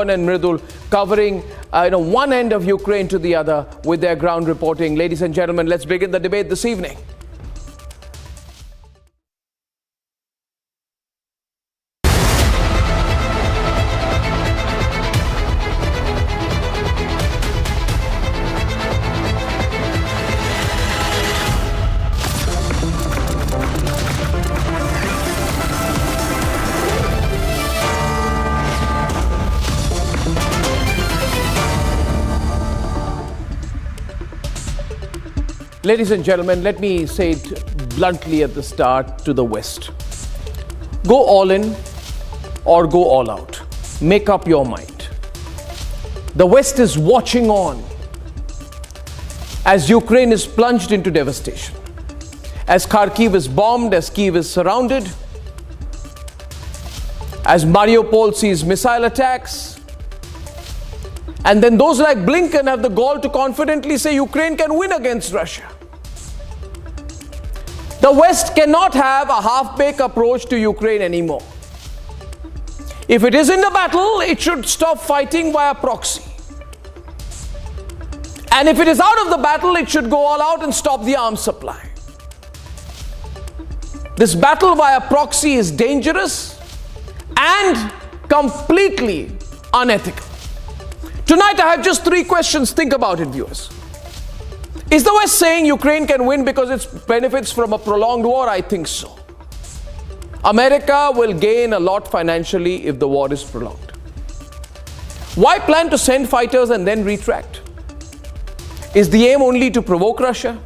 and Mridul covering one end of Ukraine to the other with their ground reporting. Ladies and gentlemen, let's begin the debate this evening. Ladies and gentlemen, let me say it bluntly at the start to the West. Go all in or go all out. Make up your mind. The West is watching on as Ukraine is plunged into devastation. As Kharkiv is bombed, as Kyiv is surrounded, as Mariupol sees missile attacks, and then those like Blinken have the gall to confidently say Ukraine can win against Russia. The West cannot have a half-baked approach to Ukraine anymore. If it is in the battle, it should stop fighting via proxy. And if it is out of the battle, it should go all out and stop the arms supply. This battle via proxy is dangerous and completely unethical. Tonight I have just 3 questions. Think about it, viewers. Is the West saying Ukraine can win because it benefits from a prolonged war? I think so. America will gain a lot financially if the war is prolonged. Why plan to send fighters and then retract? Is the aim only to provoke Russia?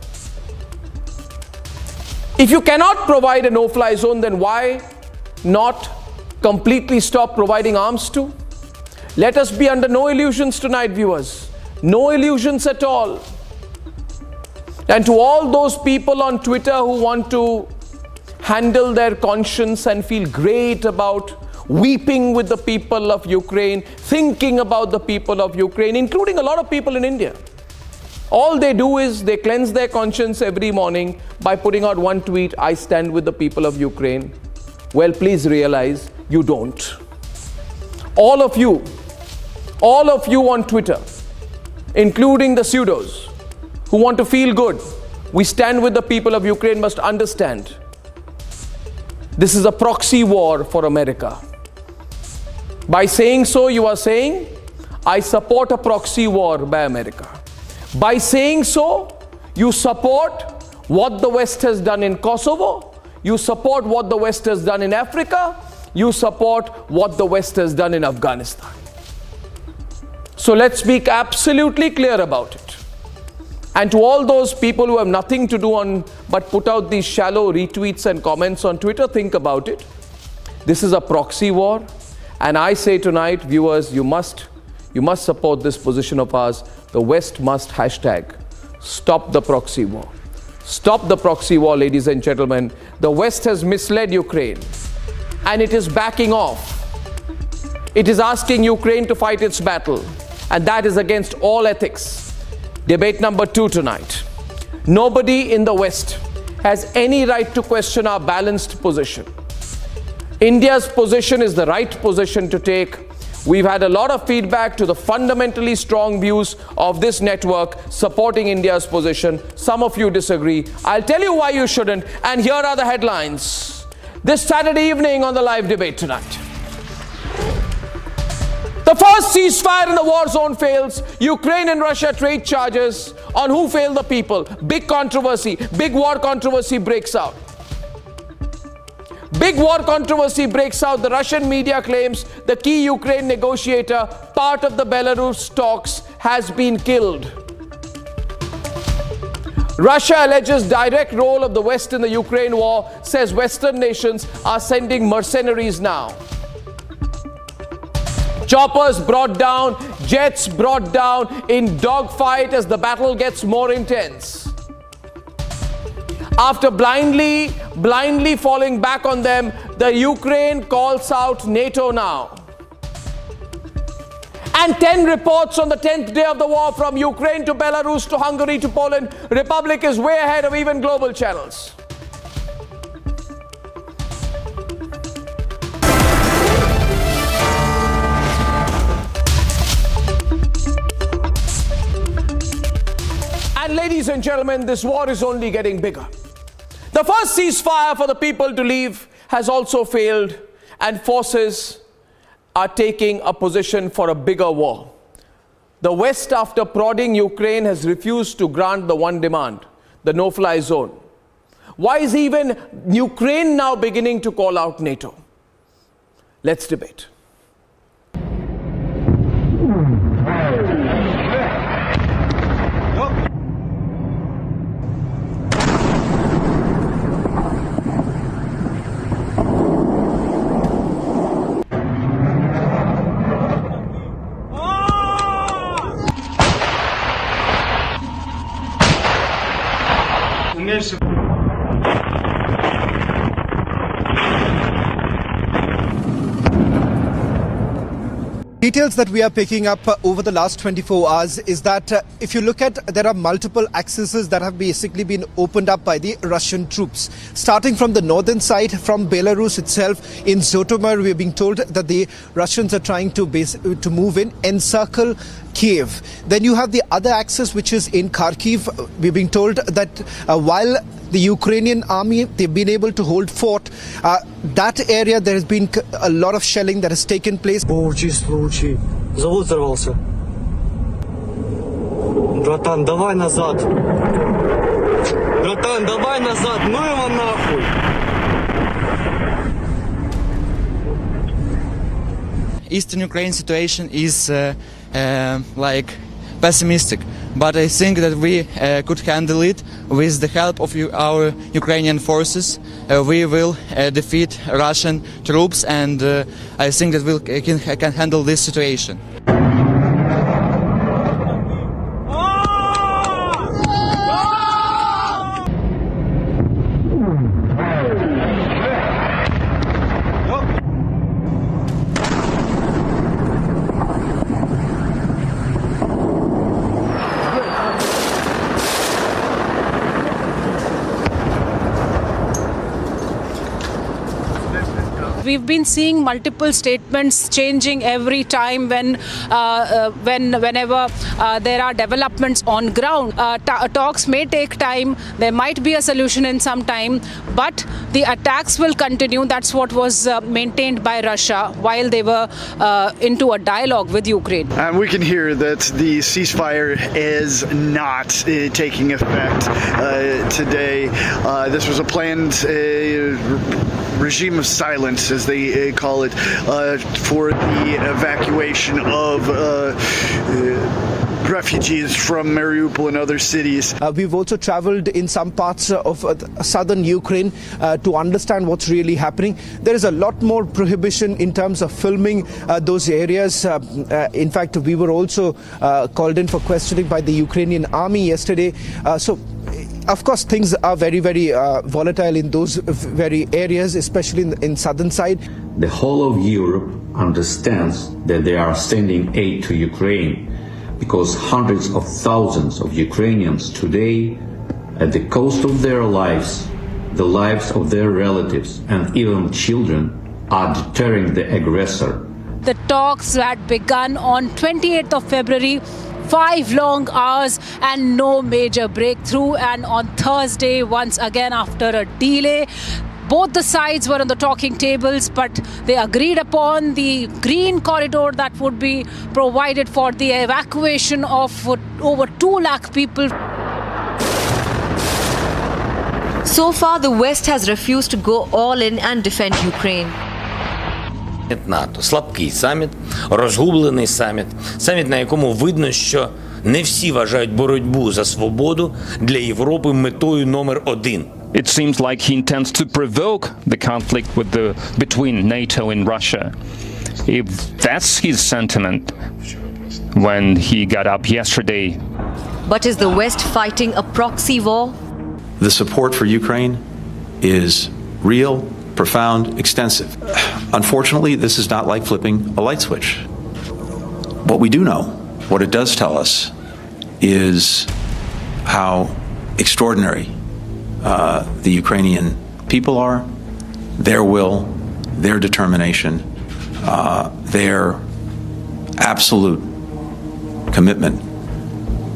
If you cannot provide a no-fly zone, then why not completely stop providing arms too? Let us be under no illusions tonight, viewers. No illusions at all. And to all those people on Twitter who want to handle their conscience and feel great about weeping with the people of Ukraine, thinking about the people of Ukraine, including a lot of people in India. All they do is they cleanse their conscience every morning by putting out one tweet, I stand with the people of Ukraine. Well, please realize you don't. All of you on Twitter, including the pseudos who want to feel good, we stand with the people of Ukraine, must understand this is a proxy war for America. By saying so, you are saying, I support a proxy war by America. By saying so, you support what the West has done in Kosovo, you support what the West has done in Africa, you support what the West has done in Afghanistan. So let's speak absolutely clear about it. And to all those people who have nothing to do but put out these shallow retweets and comments on Twitter, think about it. This is a proxy war. And I say tonight, viewers, you must support this position of ours. The West must hashtag stop the proxy war. Stop the proxy war, ladies and gentlemen. The West has misled Ukraine and it is backing off. It is asking Ukraine to fight its battle, and that is against all ethics. Debate number 2 tonight. Nobody in the West has any right to question our balanced position. India's position is the right position to take. We've had a lot of feedback to the fundamentally strong views of this network supporting India's position. Some of you disagree. I'll tell you why you shouldn't, and here are the headlines. This Saturday evening on the live debate tonight. The first ceasefire in the war zone fails. Ukraine and Russia trade charges on who failed the people. Big controversy, big war controversy breaks out. Big war controversy breaks out. The Russian media claims the key Ukraine negotiator, part of the Belarus talks, has been killed. Russia alleges direct role of the West in the Ukraine war, says Western nations are sending mercenaries now. Choppers brought down, jets brought down in dogfight as the battle gets more intense. After blindly falling back on them, the Ukraine calls out NATO now. And 10 reports on the 10th day of the war, from Ukraine to Belarus to Hungary to Poland. Republic is way ahead of even global channels. ladies and gentlemen, this war is only getting bigger. The first ceasefire for the people to leave has also failed, and forces are taking a position for a bigger war. The West, after prodding Ukraine, has refused to grant the one demand, the no-fly zone. Why is even Ukraine now beginning to call out NATO? Let's debate. Details that we are picking up over the last 24 hours is that if you look at, there are multiple accesses that have basically been opened up by the Russian troops. Starting from the northern side, from Belarus itself, in Zhytomyr, we're being told that the Russians are trying to move in, encircle Kiev. Then you have the other axis, which is in Kharkiv. We're being told that while the Ukrainian army, they've been able to hold fort, that area there has been a lot of shelling that has taken place. Случай. Завод взорвался. Братан, давай назад. Братан, давай назад. Ну его нахуй. Eastern Ukraine situation is like pessimistic, but I think that we could handle it with the help of our Ukrainian forces. We will defeat Russian troops, and I think that we can handle this situation. We've been seeing multiple statements changing every time whenever there are developments on ground. Talks may take time. There might be a solution in some time, but the attacks will continue. That's what was maintained by Russia while they were into a dialogue with Ukraine. And we can hear that the ceasefire is not taking effect today. This was a planned regime of silence, as they call it, for the evacuation of refugees from Mariupol and other cities. We've also traveled in some parts of southern Ukraine to understand what's really happening. There is a lot more prohibition in terms of filming those areas. In fact, we were also called in for questioning by the Ukrainian army yesterday. Of course, things are very, very volatile in those very areas, especially in southern side. The whole of Europe understands that they are sending aid to Ukraine because hundreds of thousands of Ukrainians today, at the cost of their lives, the lives of their relatives and even children, are deterring the aggressor. The talks had begun on 28th of February. 5 long hours and no major breakthrough, and on Thursday, once again after a delay, both the sides were on the talking tables, but they agreed upon the green corridor that would be provided for the evacuation of over 2 lakh people. So far, the West has refused to go all in and defend Ukraine. НАТО. Слабкий саміт, розгублений саміт, саміт, на якому видно, що не всі вважають боротьбу за свободу для Європи метою номер 1. It seems like he intends to provoke the conflict between NATO and Russia. If that's his sentiment when he got up yesterday. But is the West fighting a proxy war? The support for Ukraine is real, profound, extensive. Unfortunately, this is not like flipping a light switch. What we do know, what it does tell us, is how extraordinary the Ukrainian people are, their will, their determination, their absolute commitment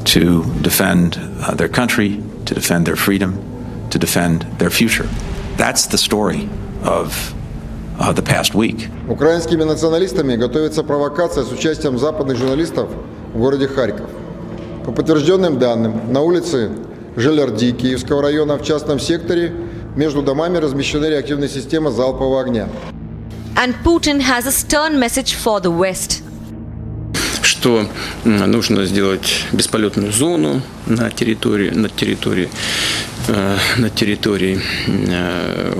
to defend their country, to defend their freedom, to defend their future. That's the story of the past week. Украинскими националистами готовится провокация с участием западных журналистов в городе Харьков. По подтвержденным данным, на улице Желерди Киевского района в частном секторе между домами размещены реактивные системы залпового огня. And Putin has a stern message for the West. Что нужно сделать бесполетную зону на территории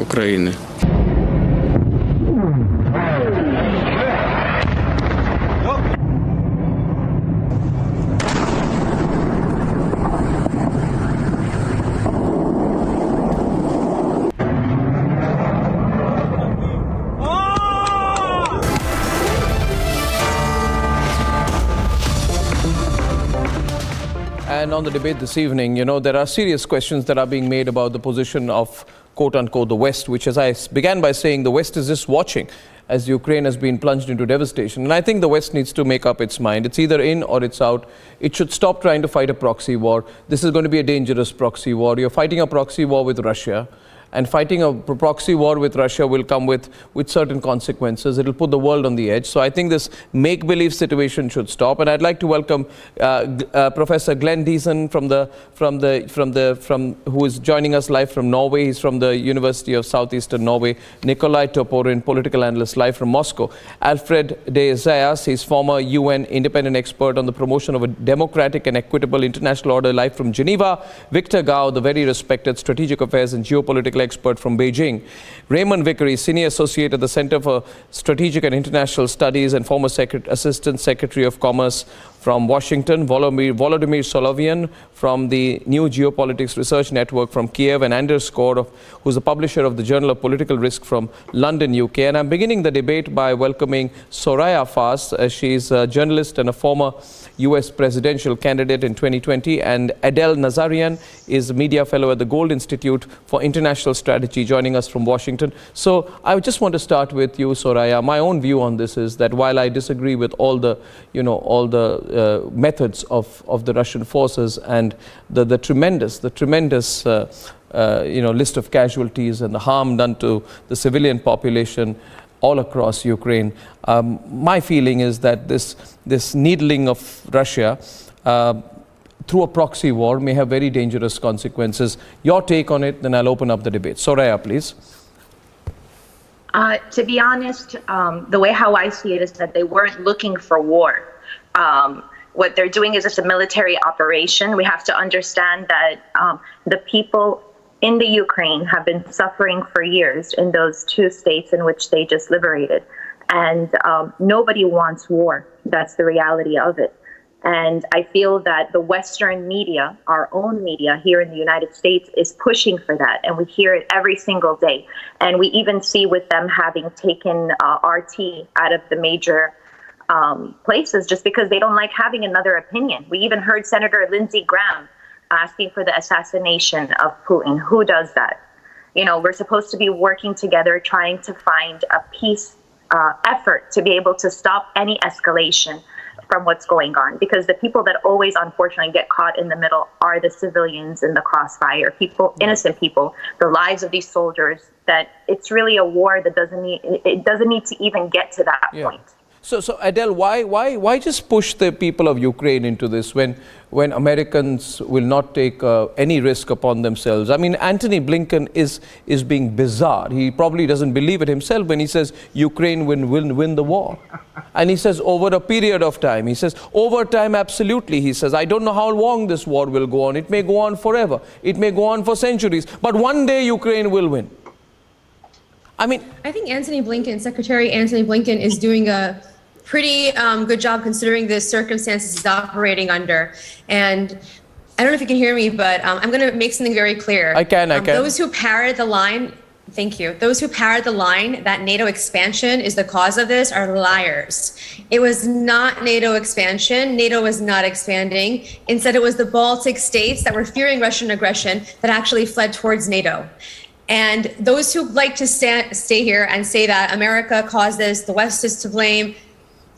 Украины. And on the debate this evening, there are serious questions that are being made about the position of, quote-unquote, the West, which, as I began by saying, the West is just watching as Ukraine has been plunged into devastation. And I think the West needs to make up its mind. It's either in or it's out. It should stop trying to fight a proxy war. This is going to be a dangerous proxy war. You're fighting a proxy war with Russia. And fighting a proxy war with Russia will come with certain consequences. It'll put the world on the edge. So I think this make-believe situation should stop. And I'd like to welcome Professor Glenn Deason who is joining us live from Norway. He's from the University of Southeastern Norway. Nikolai Toporin, political analyst, live from Moscow. Alfred de Zayas, he's former UN independent expert on the promotion of a democratic and equitable international order, live from Geneva. Victor Gao, the very respected strategic affairs and geopolitical expert from Beijing. Raymond Vickery, senior associate at the Center for Strategic and International Studies and former Assistant Secretary of Commerce from Washington. Volodymyr Solovian from the New Geopolitics Research Network from Kiev, and Anders Skorov, who's the publisher of the Journal of Political Risk from London, UK. And I'm beginning the debate by welcoming Soraya Fast. She's a journalist and a former US presidential candidate in 2020, and Adel Nazarian is a media fellow at the Gold Institute for International Strategy, joining us from Washington. So I just want to start with you, Soraya. My own view on this is that while I disagree with all the methods of the Russian forces and the tremendous list of casualties and the harm done to the civilian population all across Ukraine, my feeling is that this needling of Russia through a proxy war may have very dangerous consequences. Your take on it, then I'll open up the debate. Soraya, please. To be honest, the way how I see it is that they weren't looking for war. What they're doing is just a military operation. We have to understand that the people in the Ukraine have been suffering for years in those two states in which they just liberated. And nobody wants war. That's the reality of it. And I feel that the Western media, our own media here in the United States, is pushing for that. And we hear it every single day. And we even see with them having taken RT out of the major places just because they don't like having another opinion. We even heard Senator Lindsey Graham asking for the assassination of Putin. Who does that? We're supposed to be working together, trying to find a peace effort to be able to stop any escalation from what's going on, because the people that always unfortunately get caught in the middle are the civilians in the crossfire, innocent people, the lives of these soldiers, that it's really a war that doesn't need to even get to that point. So Adele, why just push the people of Ukraine into this when Americans will not take any risk upon themselves? I mean, Antony Blinken is being bizarre. He probably doesn't believe it himself when he says Ukraine will win the war. And he says over a period of time. He says over time, absolutely. He says, I don't know how long this war will go on. It may go on forever. It may go on for centuries. But one day Ukraine will win. I think Secretary Antony Blinken is doing a pretty good job considering the circumstances he's operating under. And I don't know if you can hear me, but I'm going to make something very clear. I can. Those who parrot the line, thank you. Those who parrot the line that NATO expansion is the cause of this are liars. It was not NATO expansion. NATO was not expanding. Instead, it was the Baltic states that were fearing Russian aggression that actually fled towards NATO. And those who like to stay here and say that America caused this, the West is to blame,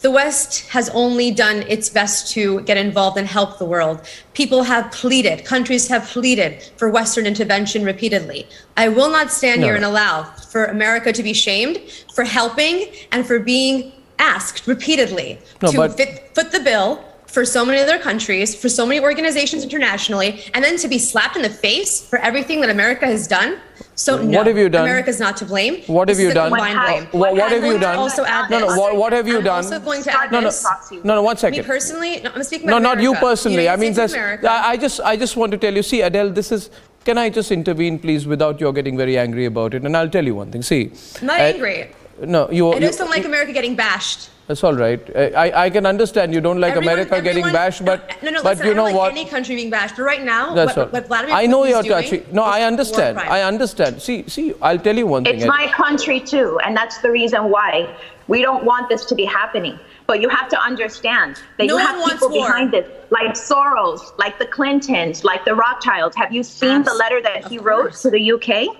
The West has only done its best to get involved and help the world. People have pleaded, countries have pleaded for Western intervention repeatedly. I will not stand here and allow for America to be shamed for helping and for being asked repeatedly to foot the bill for so many other countries, for so many organizations internationally, and then to be slapped in the face for everything that America has done. So no, what have you done? America's not to blame. What have you done? What have you done? Also add No, no. What have you done? I'm also going to add this. No, 1 second. Me personally, no, I'm speaking No, about not you America. personally. I mean, United States of America. I just want to tell you. See, Adele, this is. Can I just intervene, please, without your getting very angry about it? And I'll tell you one thing. See, I'm not angry. No, you. I just don't like America getting bashed. That's all right. I can understand you don't like America getting bashed, but listen, you I don't know like what? any country being bashed. But right now, what Vladimir I know Putin you're is doing touchy. No, I understand. I understand. See, I'll tell you one thing. It's my country too, and that's the reason why we don't want this to be happening. But you have to understand that you have people behind this, like Soros, like the Clintons, like the Rothschilds. Have you seen the letter that he wrote to the UK?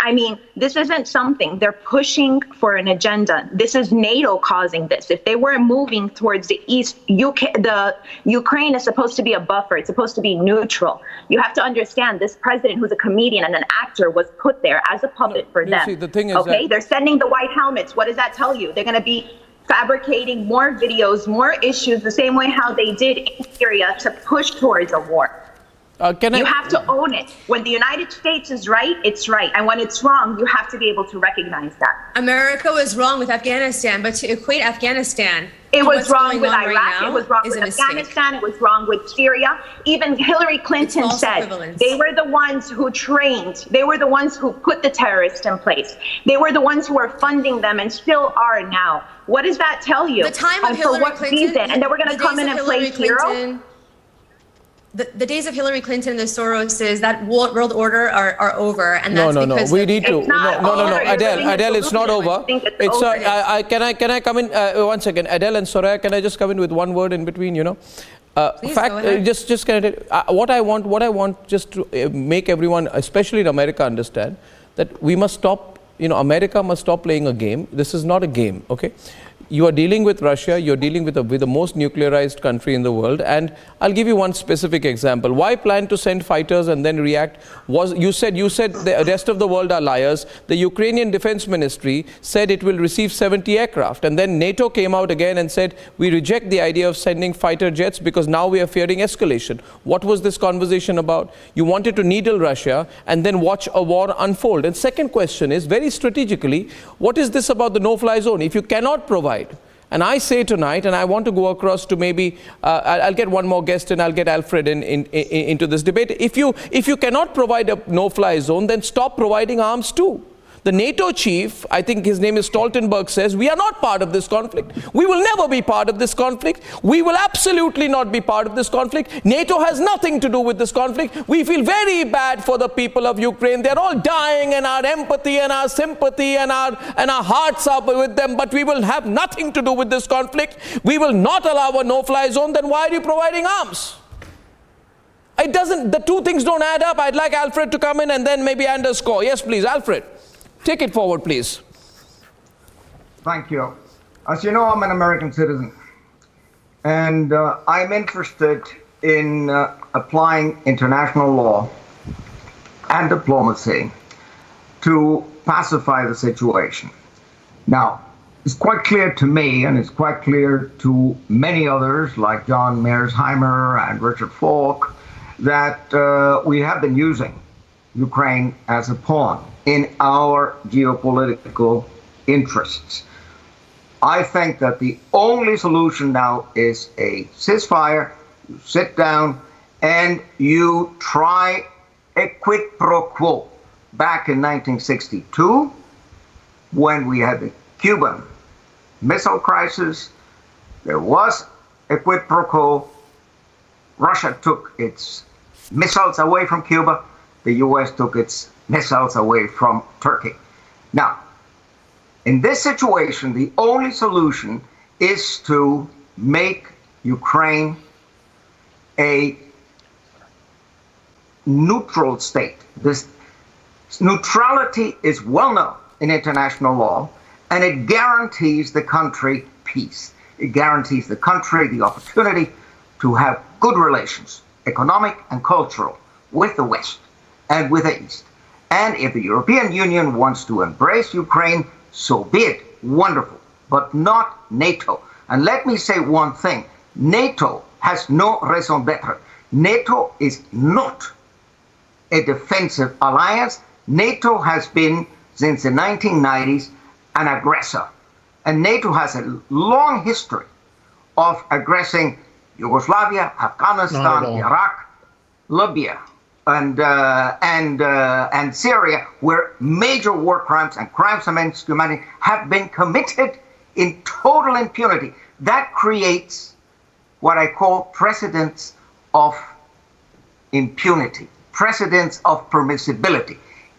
I mean, this isn't something they're pushing for an agenda. This is NATO causing this. If they were moving towards the east, the Ukraine is supposed to be a buffer. It's supposed to be neutral. You have to understand this president, who's a comedian and an actor, was put there as a puppet for them. See, the thing is okay, they're sending the white helmets. What does that tell you? They're going to be fabricating more videos, more issues, the same way how they did in Syria to push towards a war. You have to own it. When the United States is right, it's right. And when it's wrong, you have to be able to recognize that. America was wrong with Afghanistan, but to equate Afghanistan, it was wrong with Iraq, it was wrong with Afghanistan, it was wrong with Syria. Even Hillary Clinton said they were the ones who trained, they were the ones who put the terrorists in place. They were the ones who were funding them and still are now. What does that tell you? The time of Hillary Clinton, and then we're going to come in and play hero? The days of Hillary Clinton and the Soroses, that world order are over, and that's No. because We need to. No. Adele, it's not over. It's can I come in 1 second? Adele and Soraya, can I just come in with one word in between? You know, Please, go ahead. just can I what I want just to make everyone, especially in America, understand that we must stop. You know, America must stop playing a game. This is not a game. Okay. You are dealing with Russia, you're dealing with the most nuclearized country in the world, and I'll give you one specific example. Why plan to send fighters and then react? You said the rest of the world are liars. The Ukrainian Defense Ministry said it will receive 70 aircraft, and then NATO came out again and said we reject the idea of sending fighter jets because now we are fearing escalation. What was this conversation about? You wanted to needle Russia and then watch a war unfold. And second question is, very strategically, what is this about the no-fly zone? If you cannot provide, and I say tonight, and I want to go across to maybe, I'll get one more guest and I'll get Alfred into this debate. If you cannot provide a no-fly zone, then stop providing arms too. The NATO chief, I think his name is Stoltenberg, says we are not part of this conflict. We will never be part of this conflict. We will absolutely not be part of this conflict. NATO has nothing to do with this conflict. We feel very bad for the people of Ukraine. They're all dying, and our empathy and our sympathy and our hearts are with them, but we will have nothing to do with this conflict. We will not allow a no-fly zone. Then why are you providing arms? It doesn't, the two things don't add up. I'd like Alfred to come in and then maybe underscore. Yes, please, Alfred. Take it forward, please. Thank you. As you know, I'm an American citizen, and I'm interested in applying international law and diplomacy to pacify the situation. Now, it's quite clear to me, and it's quite clear to many others, like John Mearsheimer and Richard Falk, that we have been using Ukraine as a pawn in our geopolitical interests. I think that the only solution now is a ceasefire. You sit down and you try a quid pro quo. Back in 1962, when we had the Cuban Missile Crisis, there was a quid pro quo. Russia took its missiles away from Cuba. The US took its missiles away from Turkey. Now, in this situation, the only solution is to make Ukraine a neutral state. This neutrality is well known in international law, and it guarantees the country peace. It guarantees the country the opportunity to have good relations, economic and cultural, with the West and with the East. And if the European Union wants to embrace Ukraine, so be it. Wonderful. But not NATO. And let me say one thing. NATO has no raison d'etre. NATO is not a defensive alliance. NATO has been, since the 1990s, an aggressor. And NATO has a long history of aggressing Yugoslavia, Afghanistan, Iraq, Libya, and Syria, where major war crimes and crimes against humanity have been committed in total impunity. That creates what I call precedents of impunity, precedents of permissibility.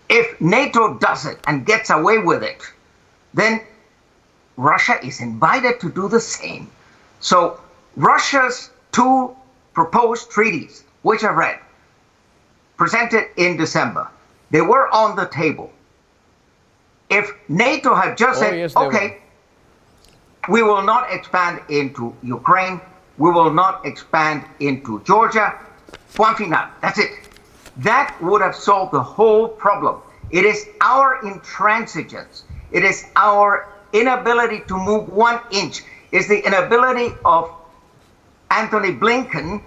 If NATO does it and gets away with it, then Russia is invited to do the same. So Russia's two proposed treaties, which I read, presented in December, they were on the table. If NATO had just said, yes, okay, we will not expand into Ukraine, we will not expand into Georgia, point final, that's it. That would have solved the whole problem. It is our intransigence, it is our inability to move 1 inch, it's the inability of Anthony Blinken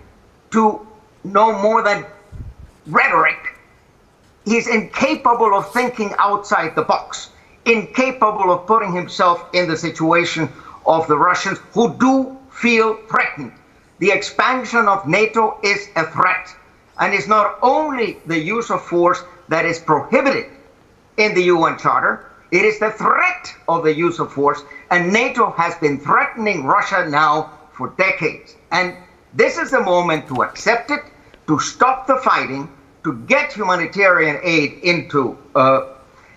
to know more than rhetoric. He's incapable of thinking outside the box, incapable of putting himself in the situation of the Russians who do feel threatened. The expansion of NATO is a threat, and it's not only the use of force that is prohibited in the UN Charter, it is the threat of the use of force, and NATO has been threatening Russia now for decades. And this is the moment to accept it, to stop the fighting, to get humanitarian aid into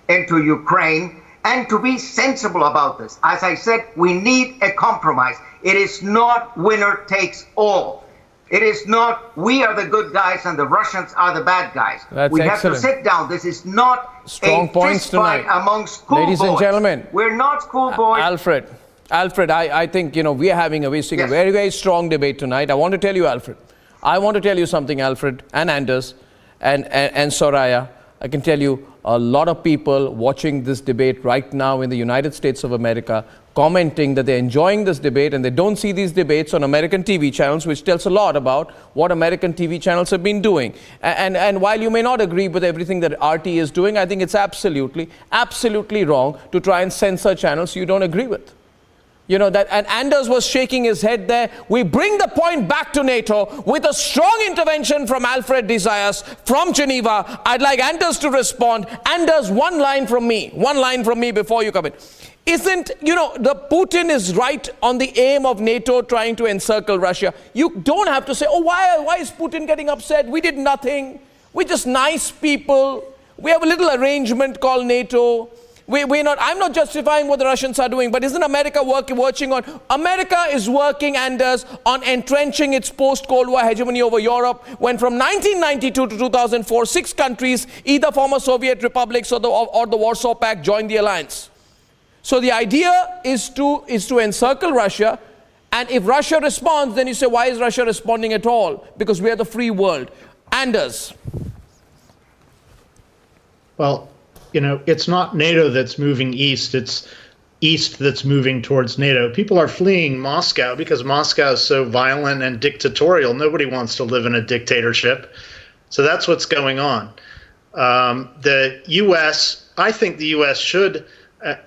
Ukraine, and to be sensible about this. As I said, we need a compromise. It is not winner takes all. It is not we are the good guys and the Russians are the bad guys. That's excellent. Have to sit down. This is not strong points tonight among schoolboys. Ladies and gentlemen, we're not schoolboys. Alfred, I think, we are having a very, very strong debate tonight. I want to tell you, Alfred. I want to tell you something, Alfred, and Anders, and Soraya. I can tell you a lot of people watching this debate right now in the United States of America commenting that they're enjoying this debate and they don't see these debates on American TV channels, which tells a lot about what American TV channels have been doing. And while you may not agree with everything that RT is doing, I think it's absolutely wrong to try and censor channels you don't agree with. That, and Anders was shaking his head there. We bring the point back to NATO with a strong intervention from Alfred Desires from Geneva. I'd like Anders to respond. Anders, one line from me before you come in. Isn't, the Putin is right on the aim of NATO trying to encircle Russia. You don't have to say, oh, why is Putin getting upset? We did nothing. We're just nice people. We have a little arrangement called NATO. I'm not justifying what the Russians are doing, but isn't America working on? America is working, Anders, on entrenching its post-Cold War hegemony over Europe, when from 1992 to 2004, 6 countries, either former Soviet republics or the Warsaw Pact, joined the alliance. So the idea is to encircle Russia, and if Russia responds, then you say, why is Russia responding at all? Because we are the free world. Anders. Well, it's not NATO that's moving east, it's east that's moving towards NATO. People are fleeing Moscow because Moscow is so violent and dictatorial. Nobody wants to live in a dictatorship. So that's what's going on. The U.S., I think the U.S. should,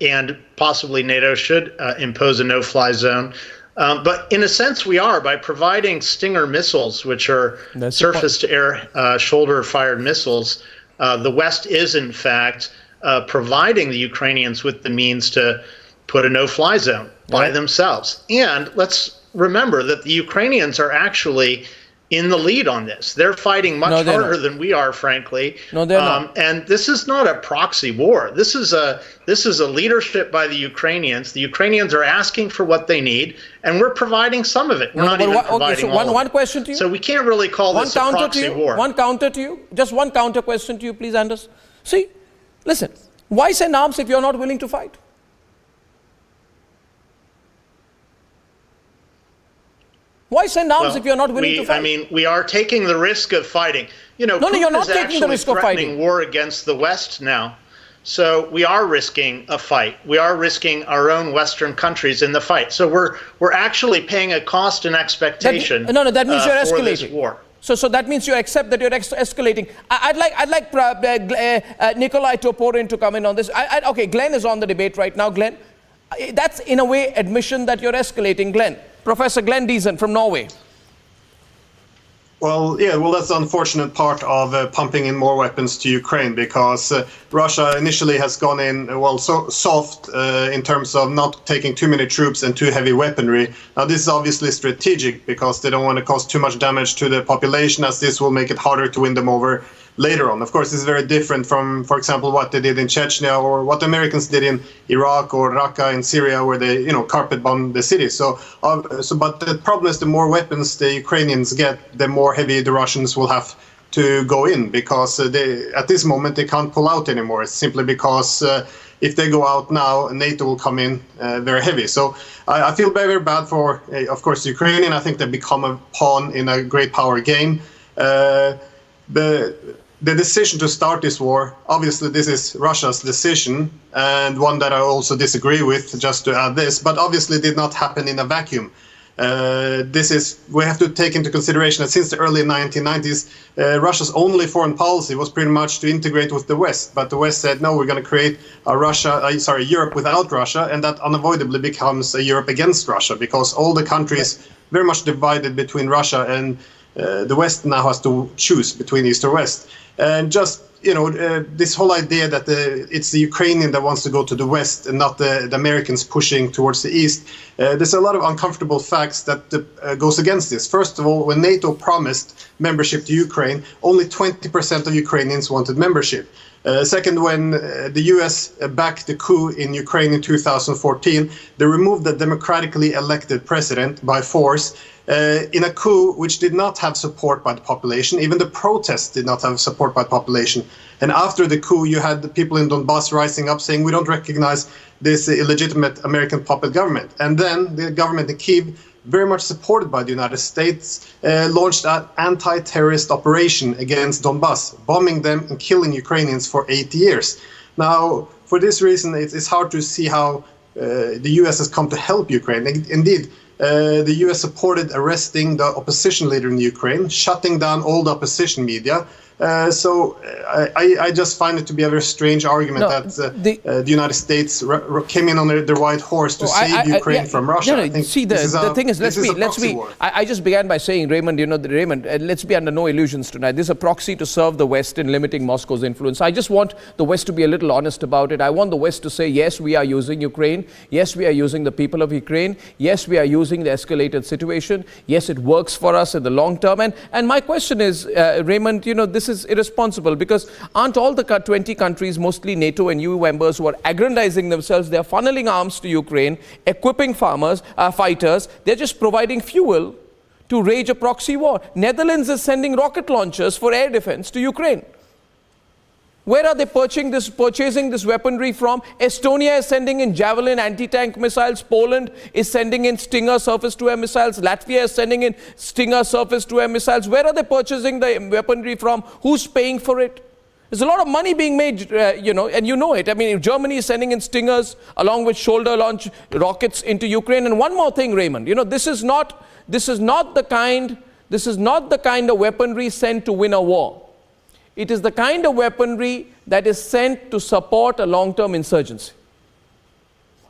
and possibly NATO should, impose a no-fly zone. But in a sense, we are, by providing Stinger missiles, which are surface-to-air, shoulder-fired missiles. The West is, in fact, providing the Ukrainians with the means to put a no-fly zone by themselves. And let's remember that the Ukrainians are actually in the lead on this. They're fighting much harder than we are, frankly. No, they're not. And this is not a proxy war. This is a leadership by the Ukrainians. The Ukrainians are asking for what they need, and we're providing some of it. We're not even providing all of it. One question to you. So we can't really call this a proxy war. One counter to you. Just one counter question to you, please, Anders. See, listen, why send arms if you're not willing to fight? Why send arms if you're not willing to fight? I mean, we are taking the risk of fighting. You know, No, Putin you're not is taking the actually risk of threatening fighting. war against the West now. So we are risking a fight. We are risking our own Western countries in the fight. So we're actually paying a cost and expectation. That means you're for this escalating. war. So that means you accept that you're escalating. I'd like Nikolai Toporin to come in on this. Okay, Glenn is on the debate right now. Glenn, that's in a way admission that you're escalating. Glenn, Professor Glenn Diesen from Norway. Well, that's the unfortunate part of pumping in more weapons to Ukraine, because Russia initially has gone in, so soft in terms of not taking too many troops and too heavy weaponry. Now, this is obviously strategic because they don't want to cause too much damage to the population, as this will make it harder to win them over later on. Of course, this is very different from, for example, what they did in Chechnya or what the Americans did in Iraq or Raqqa in Syria, where they, carpet bombed the city. But the problem is the more weapons the Ukrainians get, the more heavy the Russians will have to go in, because at this moment they can't pull out anymore. It's simply because if they go out now, NATO will come in very heavy. So I feel very, very bad for, of course, Ukrainian. I think they become a pawn in a great power game. The decision to start this war, obviously this is Russia's decision, and one that I also disagree with, just to add this, but obviously did not happen in a vacuum. We have to take into consideration that since the early 1990s, Russia's only foreign policy was pretty much to integrate with the West. But the West said, no, we're going to create a Europe without Russia, and that unavoidably becomes a Europe against Russia, because all the countries very much divided between Russia and the West now has to choose between East or West. And just, this whole idea that it's the Ukrainian that wants to go to the West and not the Americans pushing towards the East, there's a lot of uncomfortable facts that goes against this. First of all, when NATO promised membership to Ukraine, only 20% of Ukrainians wanted membership. Second, when the US backed the coup in Ukraine in 2014, they removed the democratically elected president by force in a coup which did not have support by the population. Even the protests did not have support by the population. And after the coup, you had the people in Donbass rising up saying, we don't recognize this illegitimate American puppet government. And then the government in Kyiv, very much supported by the United States, launched an anti-terrorist operation against Donbass, bombing them and killing Ukrainians for 8 years. Now, for this reason, it's hard to see how the US has come to help Ukraine. Indeed, the US supported arresting the opposition leader in Ukraine, shutting down all the opposition media. So I just find it to be a very strange argument that the United States came in on their white horse to save Ukraine from Russia. The thing is, I just began by saying, Raymond, let's be under no illusions tonight. This is a proxy to serve the West in limiting Moscow's influence. I just want the West to be a little honest about it. I want the West to say, yes, we are using Ukraine. Yes, we are using the people of Ukraine. Yes, we are using the escalated situation. Yes, it works for us in the long term. And my question is, Raymond, this is irresponsible, because aren't all the 20 countries, mostly NATO and EU members, who are aggrandizing themselves? They're funneling arms to Ukraine, equipping fighters. They're just providing fuel to rage a proxy war. Netherlands is sending rocket launchers for air defense to Ukraine. Where are they purchasing this weaponry from? Estonia is sending in Javelin anti-tank missiles. Poland is sending in Stinger surface-to-air missiles. Latvia is sending in Stinger surface-to-air missiles. Where are they purchasing the weaponry from? Who's paying for it? There's a lot of money being made, and you know it. I mean, Germany is sending in Stingers along with shoulder-launch rockets into Ukraine. And one more thing, Raymond, this is not the kind of weaponry sent to win a war. It is the kind of weaponry that is sent to support a long-term insurgency.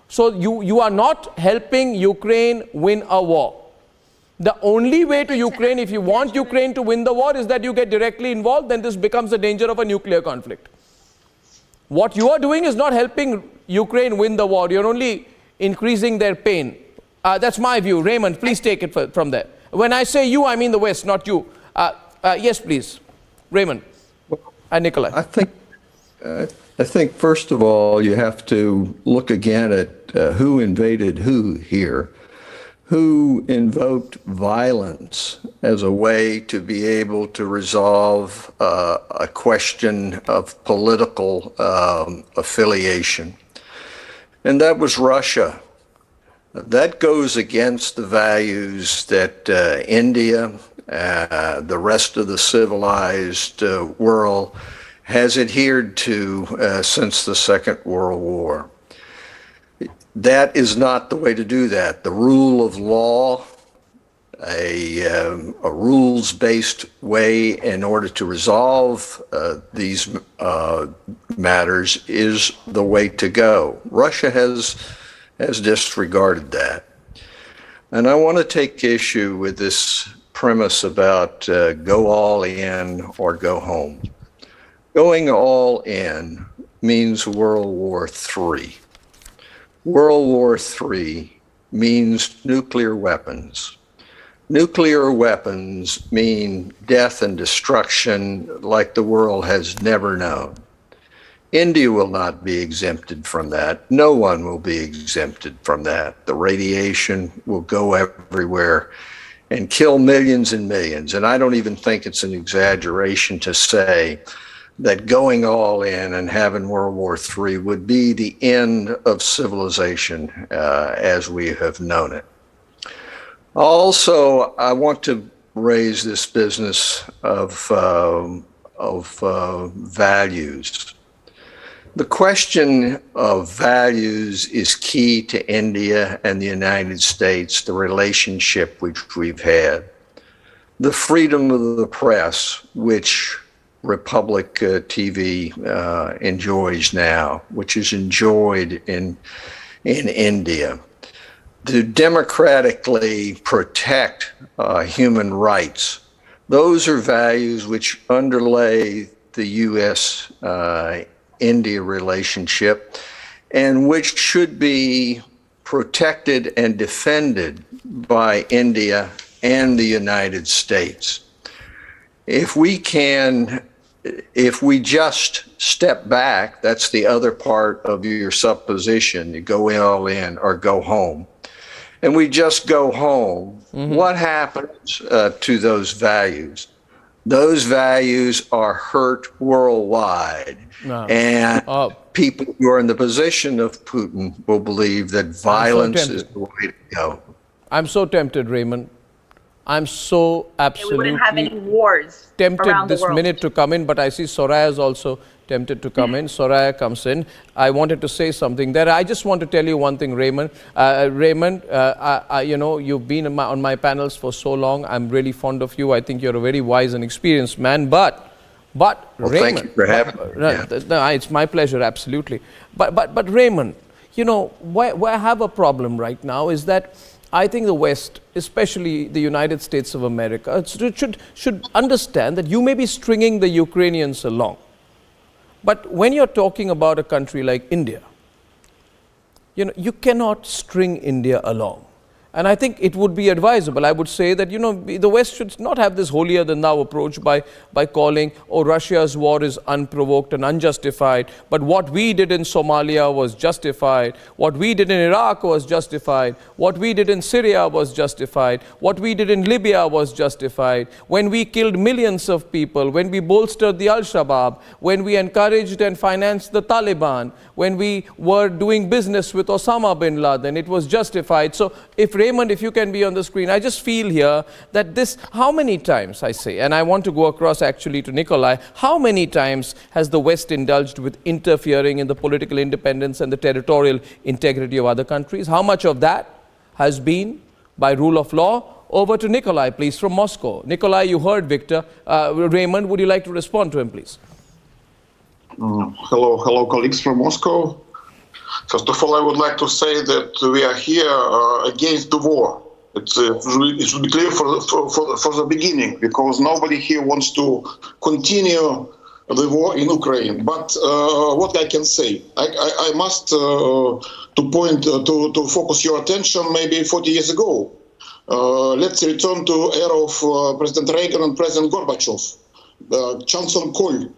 So you are not helping Ukraine win a war. The only way to Ukraine, if you want Ukraine to win the war, is that you get directly involved. Then this becomes the danger of a nuclear conflict. What you are doing is not helping Ukraine win the war. You're only increasing their pain. That's my view. Raymond, please take it from there. When I say you, I mean the West, not you. Yes, please. Raymond. And Nikolai. I think, first of all, you have to look again at who invaded who here, who invoked violence as a way to be able to resolve a question of political affiliation. And that was Russia. That goes against the values that India, the rest of the civilized world has adhered to since the Second World War. That is not the way to do that. The rule of law, a rules-based way in order to resolve these matters is the way to go. Russia has disregarded that. And I want to take issue with this premise about go all in or go home. Going all in means World War III. World War III means nuclear weapons. Nuclear weapons mean death and destruction like the world has never known. India will not be exempted from that. No one will be exempted from that. The radiation will go everywhere and kill millions and millions. And I don't even think it's an exaggeration to say that going all in and having World War III would be the end of civilization as we have known it. Also, I want to raise this business of values. The question of values is key to India and the United States, the relationship which we've had. The freedom of the press, which Republic TV enjoys now, which is enjoyed in India. To democratically protect human rights. Those are values which underlay the U.S.-India relationship and which should be protected and defended by India and the United States. If we just step back, that's the other part of your supposition, you go all in or go home. And we just go home, what happens to those values? Those values are hurt worldwide. No. And people who are in the position of Putin will believe that violence is the way to go. I'm so tempted, Raymond. I'm so absolutely we wouldn't have any wars tempted around the this world. minute to come in, but I see Soraya is also tempted to come in. Soraya comes in. I wanted to say something there. I just want to tell you one thing, Raymond. You know, you've been on my panels for so long. I'm really fond of you. I think you're a very wise and experienced man. But well, Raymond, thank you for having me. no, it's my pleasure, absolutely. But Raymond, you know, where I have a problem right now is that I think the West, especially the United States of America, should understand that you may be stringing the Ukrainians along. But when you're talking about a country like India, you know, you cannot string India along. And I think it would be advisable. I would say that, you know, the West should not have this holier-than-thou approach by calling, oh, Russia's war is unprovoked and unjustified, but what we did in Somalia was justified, what we did in Iraq was justified, what we did in Syria was justified, what we did in Libya was justified, when we killed millions of people, when we bolstered the Al-Shabaab, when we encouraged and financed the Taliban, when we were doing business with Osama bin Laden, it was justified. So if Raymond, if you can be on the screen, I just feel here that this, how many times I say, and I want to go across actually to Nikolai, how many times has the West indulged with interfering in the political independence and the territorial integrity of other countries? How much of that has been by rule of law? Over to Nikolai, please, from Moscow. Nikolai, you heard Victor. Raymond, would you like to respond to him, please? Hello, colleagues from Moscow. First of all, I would like to say that we are here against the war. It should be clear for the beginning, because nobody here wants to continue the war in Ukraine. But what I can say, I must to focus your attention maybe 40 years ago. Let's return to era of President Reagan and President Gorbachev, Chancellor Kohl,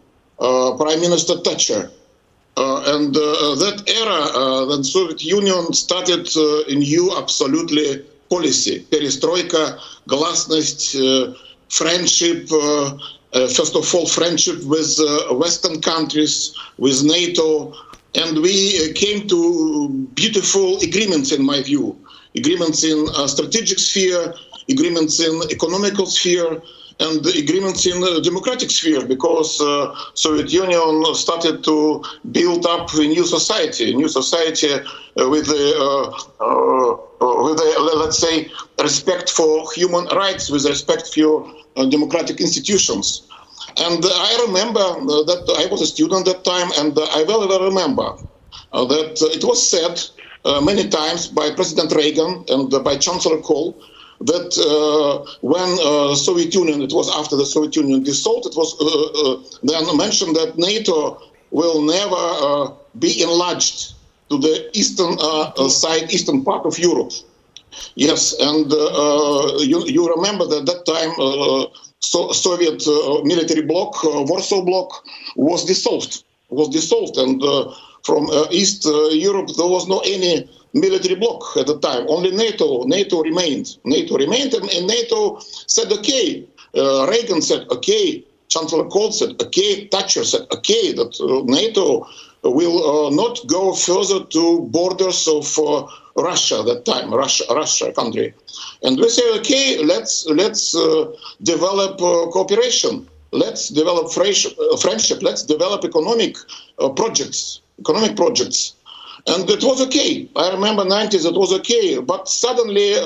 Prime Minister Thatcher. And that era, the Soviet Union started a new absolutely policy, perestroika, glasnost, friendship, first of all, friendship with Western countries, with NATO, and we came to beautiful agreements, in my view. agreements in strategic sphere, agreements in economical sphere, and agreements in the democratic sphere, because Soviet Union started to build up a new society with let's say, respect for human rights, with respect for democratic institutions. And I remember that I was a student at that time, and I well remember that it was said many times by President Reagan and by Chancellor Kohl that when Soviet Union, it was after the Soviet Union dissolved, it was then mentioned that NATO will never be enlarged to the eastern side, eastern part of Europe. Yes, and you remember that at that time Soviet military bloc, Warsaw Bloc, was dissolved, and from East Europe there was no any military bloc at the time. Only NATO remained. And NATO said okay. Reagan said okay. Chancellor Kohl said okay. Thatcher said okay. That NATO will not go further to borders of Russia at that time, Russia country. And we say okay, let's develop cooperation. Let's develop friendship. Let's develop economic projects. And it was okay. I remember 90s. It was okay, but suddenly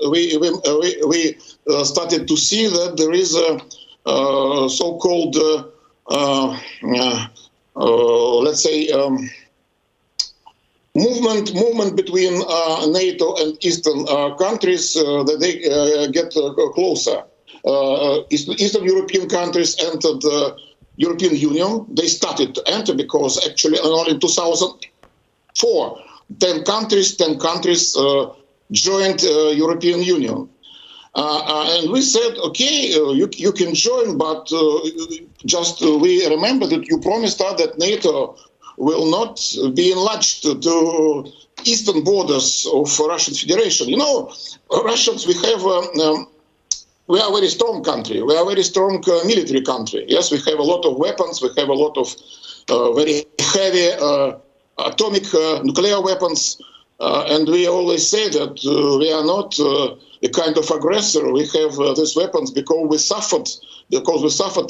we started to see that there is a so-called let's say movement between NATO and Eastern countries that they get closer. Eastern European countries entered the European Union. They started to enter because actually only in 2004, 10 countries joined European Union. And we said, okay, you can join, but just we remember that you promised us that NATO will not be enlarged to eastern borders of Russian Federation. You know, Russians, we are a very strong country. We are a very strong military country. Yes, we have a lot of weapons. We have a lot of very heavy atomic nuclear weapons. And we always say that we are not a kind of aggressor. We have these weapons because we suffered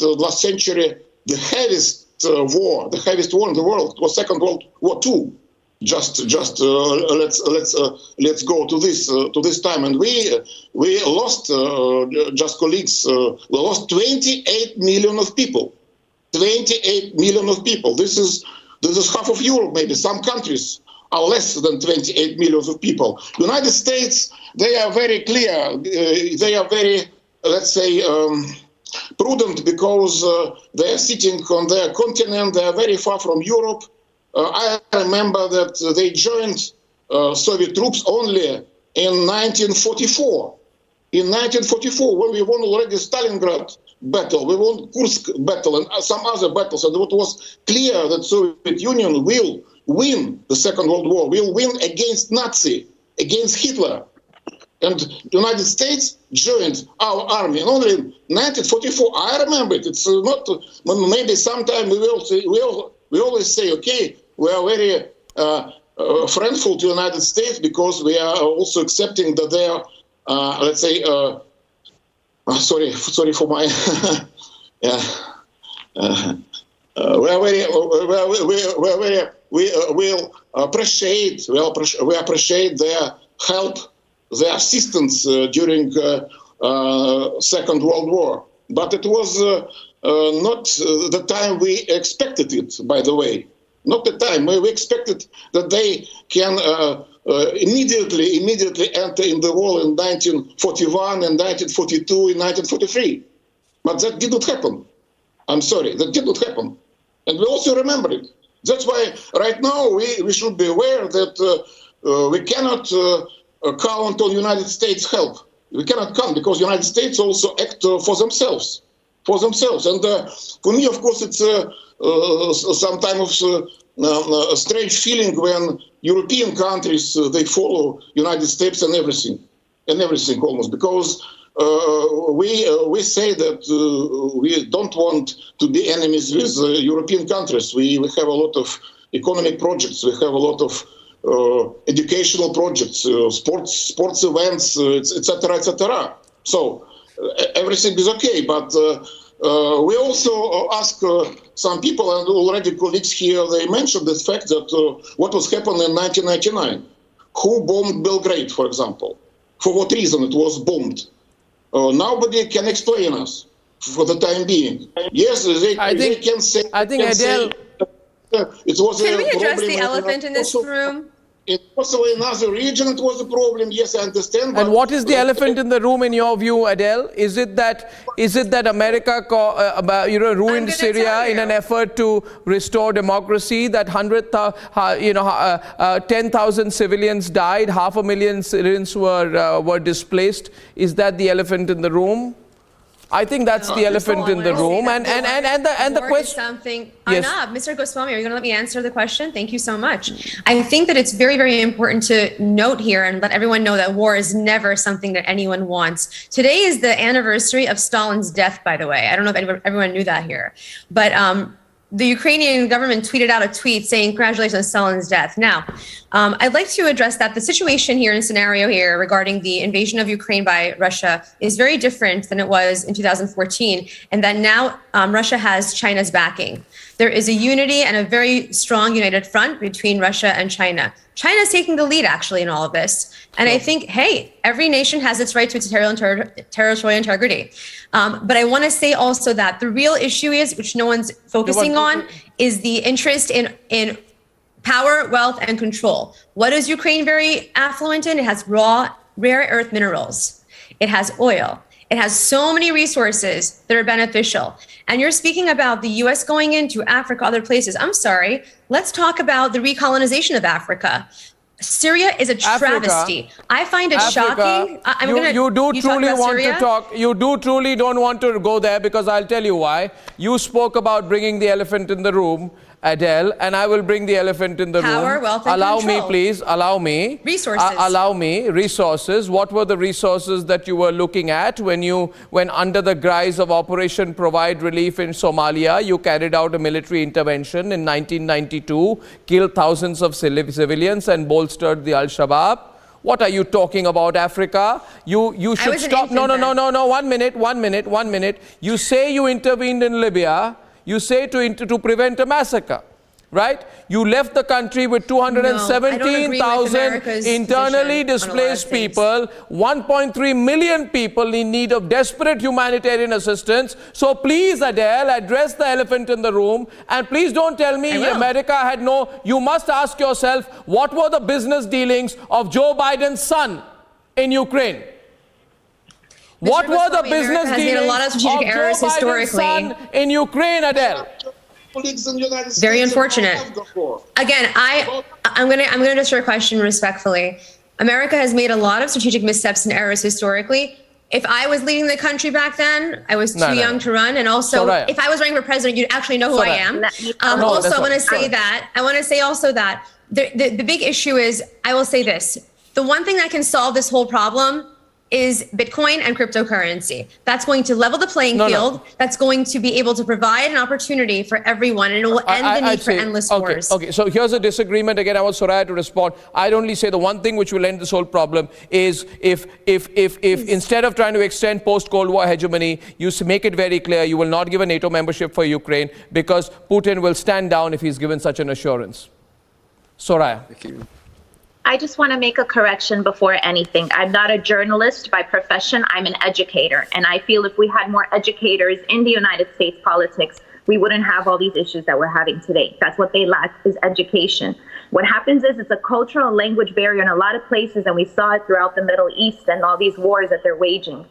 last century the heaviest war in the world. It was Second World War II. Just let's go to this time, and we lost just colleagues. We lost 28 million of people. 28 million of people. This is half of Europe. Maybe some countries are less than 28 million of people. United States, they are very clear. They are very, let's say, prudent because they are sitting on their continent. They are very far from Europe. I remember that they joined Soviet troops only in 1944. In 1944, when we won already Stalingrad battle, we won Kursk battle and some other battles, and it was clear that Soviet Union will win the Second World War, will win against Nazi, against Hitler. And the United States joined our army. And only in 1944, I remember it. It's not, maybe sometime we always say, okay, we are very friendful to the United States because we are also accepting that they are, let's say, sorry for my, we appreciate their help, their assistance during Second World War. But it was not the time we expected it, by the way. Not the time. We expected that they can immediately enter in the war in 1941 and 1942 and 1943. But that did not happen. I'm sorry, that did not happen. And we also remember it. That's why right now we should be aware that we cannot count on United States help. We cannot count because United States also act for themselves. And for me, of course, it's some time of a strange feeling when European countries, they follow United States and everything almost, because we say that we don't want to be enemies with European countries. We have a lot of economic projects. We have a lot of educational projects, sports events, etc., etc. So everything is okay, but we also ask some people, and already colleagues here, they mentioned the fact that what was happening in 1999. Who bombed Belgrade, for example? For what reason it was bombed? Nobody can explain us for the time being. Yes, they can say. I think Adele. It was Can a we address problem the elephant in this room? In also another region, it was a problem. Yes, I understand. And what is the elephant in the room, in your view, Adele? Is it that America, ruined Syria in an effort to restore democracy? That 10,000 civilians died, 500,000 Syrians were displaced. Is that the elephant in the room? I think that's the elephant in the room, and the question. Something. Yes. Arnab, Mr. Goswami, are you going to let me answer the question? Thank you so much. I think that it's very, very important to note here and let everyone know that war is never something that anyone wants. Today is the anniversary of Stalin's death, by the way. I don't know if everyone knew that here, but the Ukrainian government tweeted out a tweet saying, congratulations on Stalin's death. Now, I'd like to address that the situation here and scenario here regarding the invasion of Ukraine by Russia is very different than it was in 2014, and that now Russia has China's backing. There is a unity and a very strong united front between Russia and China. China is taking the lead, actually, in all of this. And I think, hey, every nation has its right to its territorial integrity. But I want to say also that the real issue is, which no one's focusing on, is the interest in power, wealth, and control. What is Ukraine very affluent in? It has rare earth minerals. It has oil. It has so many resources that are beneficial. And you're speaking about the U.S. going into Africa, other places. I'm sorry. Let's talk about the recolonization of Africa. Syria is a travesty. I find it shocking. You do truly don't want to go there, because I'll tell you why. You spoke about bringing the elephant in the room, Adele, and I will bring the elephant in the room. Power, wealth, and allow control. me, please. Allow me. Resources. Allow me. Resources. What were the resources that you were looking at when under the guise of Operation Provide Relief in Somalia, you carried out a military intervention in 1992, killed thousands of civilians and bolstered the Al-Shabaab? What are you talking about, Africa? You should stop. No. 1 minute. You say you intervened in Libya. You say to prevent a massacre, right? You left the country with 217,000 internally displaced people, 1.3 million people in need of desperate humanitarian assistance. So please, Adele, address the elephant in the room, and please don't tell me America had no. You must ask yourself, what were the business dealings of Joe Biden's son in Ukraine? What were the business dealings of Joe Biden's son in Ukraine, Adele? Very unfortunate. Again, I'm gonna address your question respectfully. America has made a lot of strategic missteps and errors historically. If I was leading the country back then, I was too young to run, and also if I was running for president, you'd actually know who I am. Also, I want to say that the big issue is, I will say this: the one thing that can solve this whole problem is Bitcoin and cryptocurrency. That's going to level the playing field. That's going to be able to provide an opportunity for everyone, and it will end the need for endless wars. Okay, so here's a disagreement. Again, I want Soraya to respond. I'd only say the one thing which will end this whole problem is if instead of trying to extend post-Cold War hegemony, you make it very clear you will not give a NATO membership for Ukraine, because Putin will stand down if he's given such an assurance. Soraya. Thank you. I just want to make a correction before anything. I'm not a journalist by profession. I'm an educator. And I feel if we had more educators in the United States politics, we wouldn't have all these issues that we're having today. That's what they lack, is education. What happens is it's a cultural language barrier in a lot of places, and we saw it throughout the Middle East and all these wars that they're waging.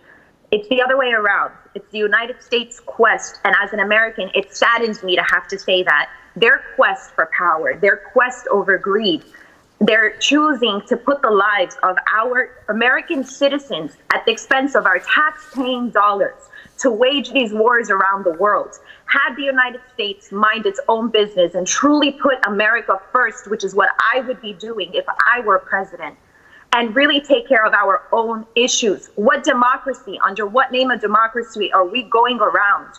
It's the other way around. It's the United States quest. And as an American, it saddens me to have to say that. Their quest for power, their quest over greed, they're choosing to put the lives of our American citizens at the expense of our tax-paying dollars to wage these wars around the world. Had the United States mind its own business and truly put America first, which is what I would be doing if I were president, and really take care of our own issues. What democracy, under what name of democracy are we going around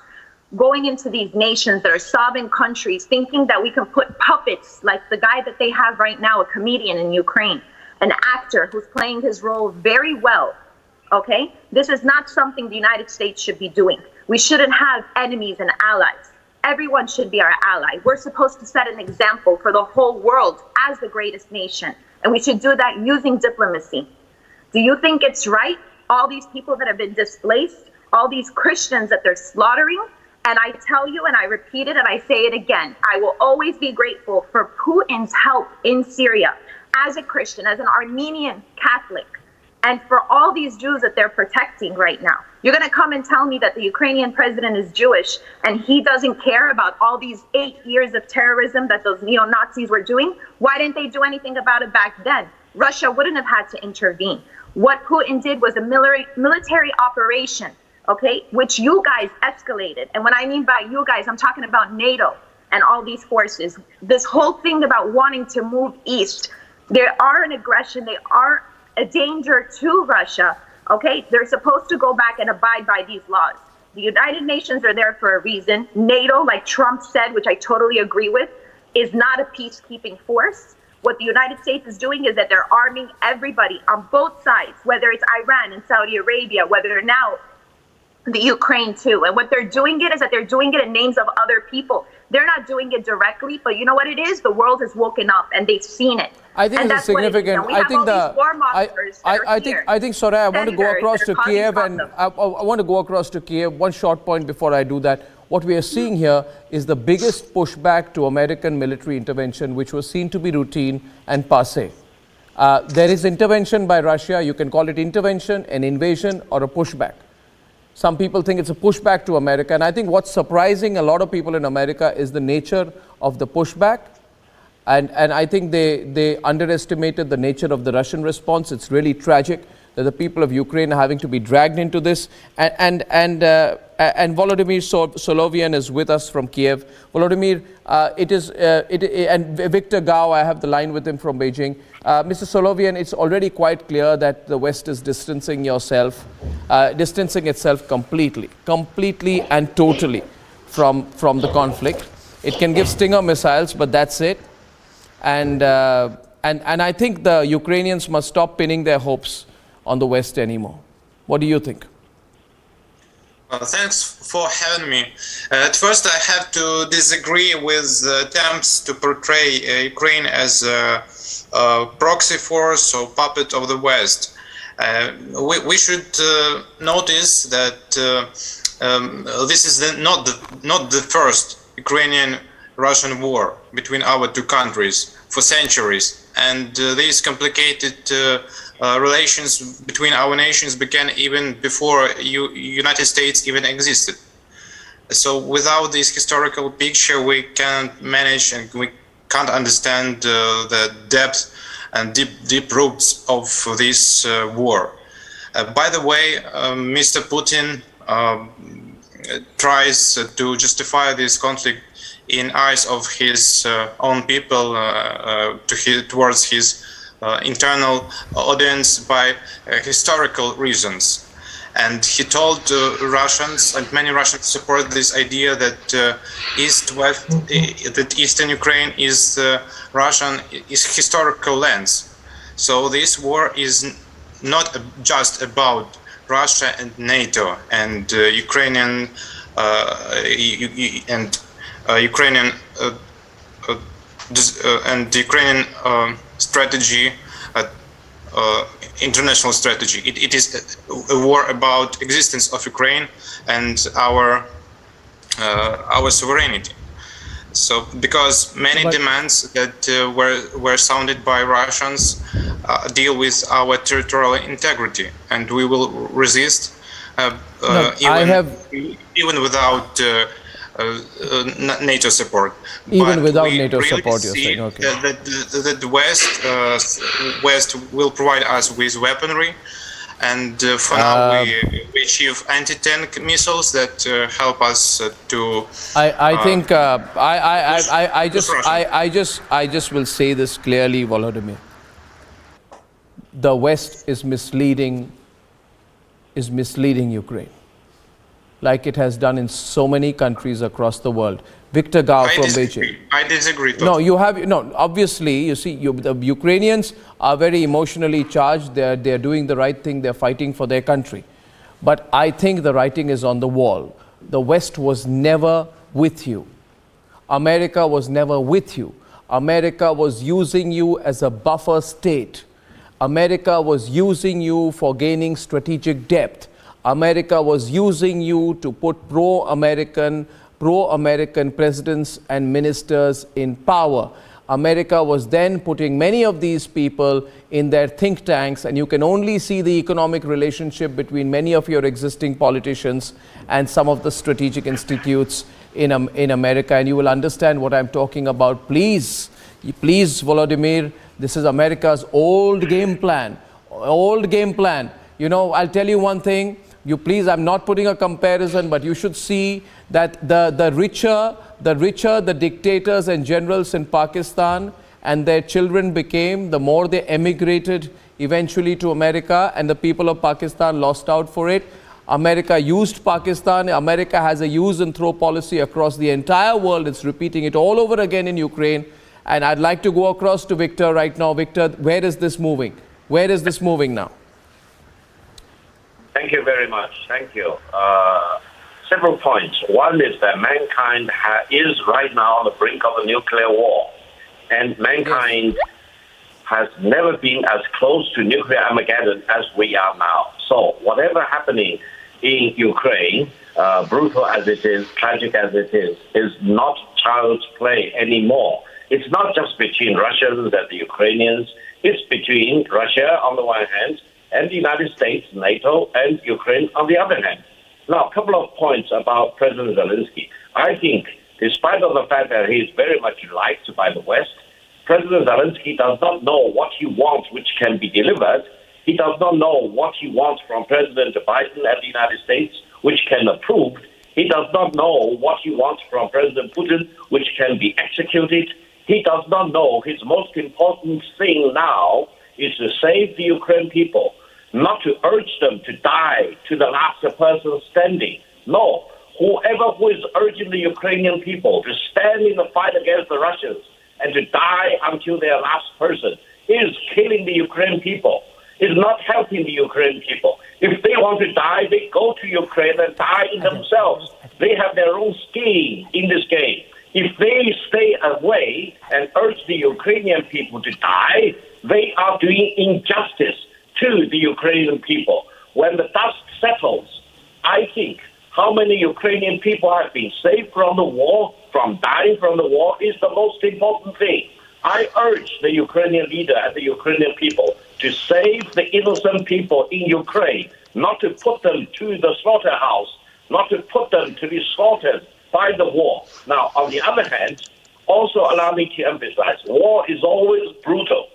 going into these nations that are sovereign countries, thinking that we can put puppets like the guy that they have right now, a comedian in Ukraine, an actor who's playing his role very well, okay? This is not something the United States should be doing. We shouldn't have enemies and allies. Everyone should be our ally. We're supposed to set an example for the whole world as the greatest nation, and we should do that using diplomacy. Do you think it's right, all these people that have been displaced, all these Christians that they're slaughtering? And I tell you, and I repeat it, and I say it again, I will always be grateful for Putin's help in Syria as a Christian, as an Armenian Catholic, and for all these Jews that they're protecting right now. You're going to come and tell me that the Ukrainian president is Jewish and he doesn't care about all these 8 years of terrorism that those neo-Nazis were doing? Why didn't they do anything about it back then? Russia wouldn't have had to intervene. What Putin did was a military operation, okay, which you guys escalated. And when I mean by you guys, I'm talking about NATO and all these forces. This whole thing about wanting to move east, they are an aggression, they are a danger to Russia, okay? They're supposed to go back and abide by these laws. The United Nations are there for a reason. NATO, like Trump said, which I totally agree with, is not a peacekeeping force. What the United States is doing is that they're arming everybody on both sides, whether it's Iran and Saudi Arabia, whether they're now the Ukraine too. And what they're doing it is that they're doing it in names of other people. They're not doing it directly, but you know what it is? The world has woken up and they've seen it. I think and it's significant. I think Soraya, I want to go across to Kiev, and I want to go across to Kiev. One short point before I do that. What we are seeing here is the biggest pushback to American military intervention, which was seen to be routine and passé. There is intervention by Russia. You can call it intervention, an invasion, or a pushback. Some people think it's a pushback to America, and I think what's surprising a lot of people in America is the nature of the pushback. And I think they underestimated the nature of the Russian response. It's really tragic that the people of Ukraine are having to be dragged into this. And Volodymyr Solovian is with us from Kiev. Volodymyr, and Victor Gao, I have the line with him from Beijing. Mr. Solovian, it's already quite clear that the West is distancing itself completely and totally from the conflict. It can give Stinger missiles, but that's it. And I think the Ukrainians must stop pinning their hopes on the West anymore. What do you think? Thanks for having me. At first, I have to disagree with attempts to portray Ukraine as a proxy force or puppet of the West. We should notice that this is not the first Ukrainian-Russian war between our two countries for centuries, and these complicated relations between our nations began even before United States even existed. So without this historical picture, we can't manage and we can't understand the depth and deep roots of this war. By the way, Mr. Putin tries to justify this conflict in eyes of his own people towards his internal audience by historical reasons. And he told Russians, and many Russians support this idea that East-West, that Eastern Ukraine is historical lands. So this war is not just about Russia and NATO and Ukrainian strategy, international strategy. It is a war about existence of Ukraine and our sovereignty. So, because many demands that were sounded by Russians deal with our territorial integrity, and we will resist even without NATO support. Even without NATO support, you're saying, okay. That the West will provide us with weaponry, and for now we achieve anti-tank missiles that help us to. I just will say this clearly, Volodymyr. The West is misleading Ukraine. like it has done in so many countries across the world. Victor Gao from Beijing. I disagree. Totally. No, you have no. Obviously, you see, the Ukrainians are very emotionally charged. They're doing the right thing. They're fighting for their country. But I think the writing is on the wall. The West was never with you. America was never with you. America was using you as a buffer state. America was using you for gaining strategic depth. America was using you to put pro-American presidents and ministers in power. America was then putting many of these people in their think tanks, and you can only see the economic relationship between many of your existing politicians and some of the strategic institutes in America, and you will understand what I'm talking about. Please, Volodymyr, this is America's old game plan. Old game plan. You know, I'll tell you one thing. I'm not putting a comparison, but you should see that the richer the dictators and generals in Pakistan and their children became, the more they emigrated eventually to America, and the people of Pakistan lost out for it. America used Pakistan. America has a use and throw policy across the entire world. It's repeating it all over again in Ukraine. And I'd like to go across to Victor right now. Victor, where is this moving? Where is this moving now? Thank you very much. Thank you. Several points. One is that mankind is right now on the brink of a nuclear war. And mankind has never been as close to nuclear Armageddon as we are now. So whatever happening in Ukraine, brutal as it is, tragic as it is not child's play anymore. It's not just between Russians and the Ukrainians. It's between Russia on the one hand and the United States, NATO, and Ukraine on the other hand. Now, a couple of points about President Zelensky. I think, despite of the fact that he is very much liked by the West, President Zelensky does not know what he wants which can be delivered. He does not know what he wants from President Biden and the United States which can be approved. He does not know what he wants from President Putin which can be executed. He does not know his most important thing now is to save the Ukrainian people, not to urge them to die to the last person standing. No, whoever who is urging the Ukrainian people to stand in the fight against the Russians and to die until their last person is killing the Ukrainian people, is not helping the Ukrainian people. If they want to die, they go to Ukraine and die in themselves. They have their own skin in this game. If they stay away and urge the Ukrainian people to die, they are doing injustice to the Ukrainian people. When the dust settles, I think how many Ukrainian people have been saved from the war, from dying from the war, is the most important thing. I urge the Ukrainian leader and the Ukrainian people to save the innocent people in Ukraine, not to put them to the slaughterhouse, not to put them to be slaughtered by the war. Now, on the other hand, also allow me to emphasize, war is always brutal.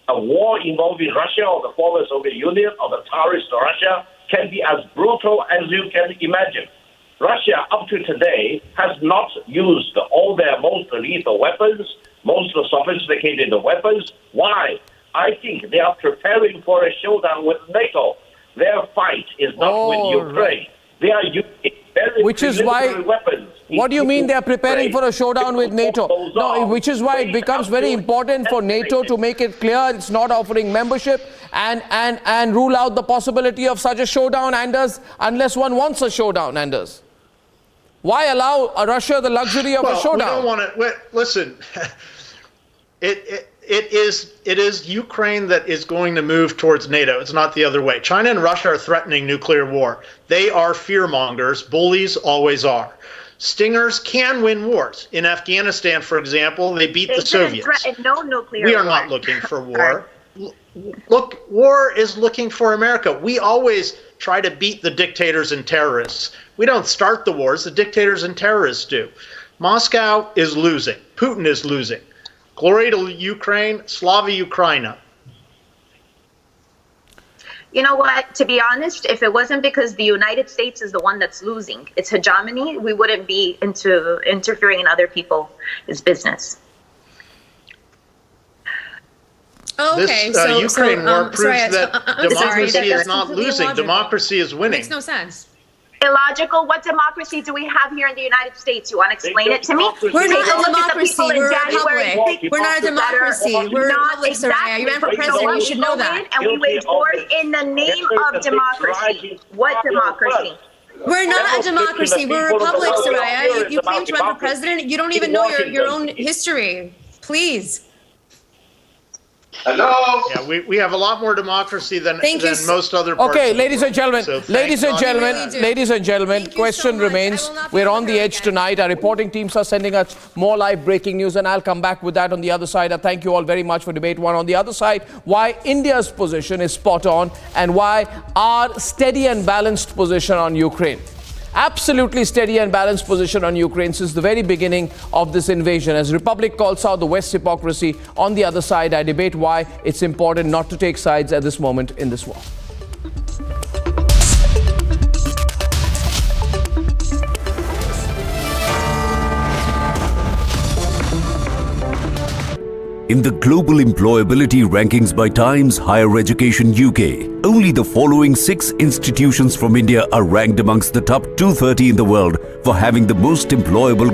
A war involving Russia or the former Soviet Union or the Tsarist Russia can be as brutal as you can imagine. Russia, up to today, has not used all their most lethal weapons, most sophisticated weapons. Why? I think they are preparing for a showdown with NATO. Their fight is not with Ukraine. Right. They are using very weapons. What do you mean they are preparing for a showdown with NATO? No, which is why it becomes very important for NATO to make it clear it's not offering membership and rule out the possibility of such a showdown, Anders, unless one wants a showdown, Anders. Why allow Russia the luxury of a showdown? We don't want to. Listen, it is Ukraine that is going to move towards NATO. It's not the other way. China and Russia are threatening nuclear war. They are fearmongers. Bullies always are. Stingers can win wars. In Afghanistan, for example, they beat the Soviets. No nuclear we are not looking for war. Look, war is looking for America. We always try to beat the dictators and terrorists. We don't start the wars. The dictators and terrorists do. Moscow is losing. Putin is losing. Glory to Ukraine. Slava Ukraina. You know what? To be honest, if it wasn't because the United States is the one that's losing its hegemony, we wouldn't be interfering in other people's business. Okay, this Ukraine war proves that democracy is not losing. Democracy is winning. Makes no sense. Illogical? What democracy do we have here in the United States? You want to explain it to me? We're not Take a look at the democracy. people in We're a January republic. 6th We're not a democracy. We're a not republic, Soraya. exactly. You ran for So president. when You should know go that. in and we wage wars in the name of democracy. What democracy? We're not a democracy. We're a republic, Soraya. You claim to run for president. You don't even know your own history. Please. Hello? Yeah, we have a lot more democracy than most other parts. Okay, of the ladies and world. gentlemen, So ladies and thank gentlemen, God. ladies and gentlemen, question remains. We're on the edge tonight. Our reporting teams are sending us more live breaking news, and I'll come back with that on the other side. I thank you all very much for debate one. On the other side, why India's position is spot on and why our steady and balanced position on Ukraine. Absolutely steady and balanced position on Ukraine since the very beginning of this invasion. As Republic calls out the West's hypocrisy, on the other side, I debate why it's important not to take sides at this moment in this war. In the global employability rankings by Times Higher Education UK, only the following 6 institutions from India are ranked amongst the top 230 in the world for having the most employable